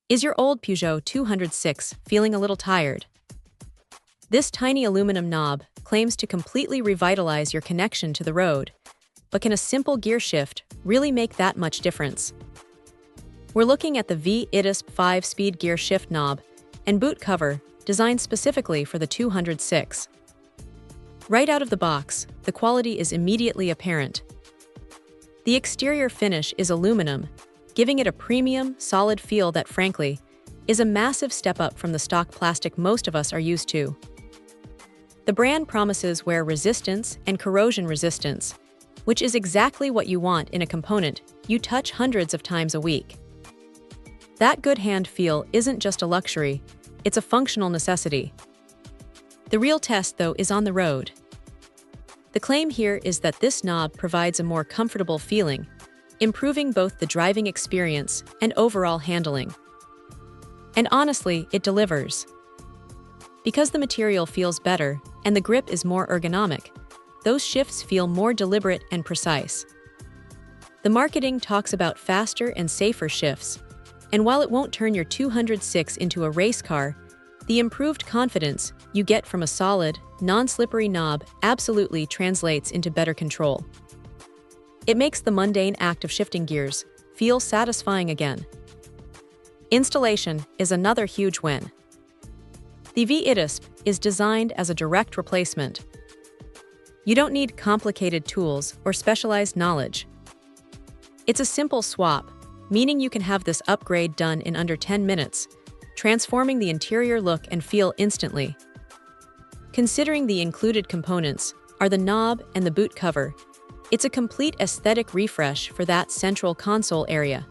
Is your old Peugeot 206 feeling a little tired? This tiny aluminum knob claims to completely revitalize your connection to the road, but can a simple gear shift really make that much difference? We're looking at the V-ITISP 5-speed gear shift knob and boot cover designed specifically for the 206. Right out of the box, the quality is immediately apparent. The exterior finish is aluminum, giving it a premium, solid feel that, frankly, is a massive step up from the stock plastic most of us are used to. The brand promises wear resistance and corrosion resistance, which is exactly what you want in a component you touch hundreds of times a week. That good hand feel isn't just a luxury, it's a functional necessity. The real test, though, is on the road. The claim here is that this knob provides a more comfortable feeling, improving both the driving experience and overall handling. And honestly, it delivers. Because the material feels better and the grip is more ergonomic, those shifts feel more deliberate and precise. The marketing talks about faster and safer shifts, and while it won't turn your 206 into a race car, the improved confidence you get from a solid, non-slippery knob absolutely translates into better control. It makes the mundane act of shifting gears feel satisfying again. Installation is another huge win. The V-ITISP is designed as a direct replacement. You don't need complicated tools or specialized knowledge. It's a simple swap, meaning you can have this upgrade done in under 10 minutes, transforming the interior look and feel instantly. Considering the included components are the knob and the boot cover, it's a complete aesthetic refresh for that central console area.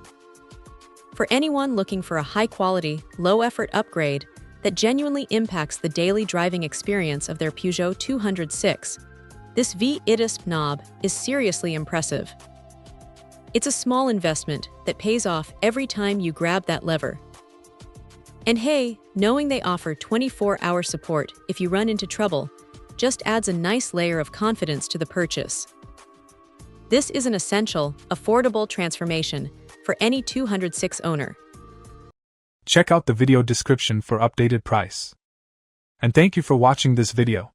For anyone looking for a high-quality, low-effort upgrade that genuinely impacts the daily driving experience of their Peugeot 206, this V-ITISP knob is seriously impressive. It's a small investment that pays off every time you grab that lever. And hey, knowing they offer 24-hour support if you run into trouble just adds a nice layer of confidence to the purchase. This is an essential, affordable transformation for any 206 owner. Check out the video description for updated price. And thank you for watching this video.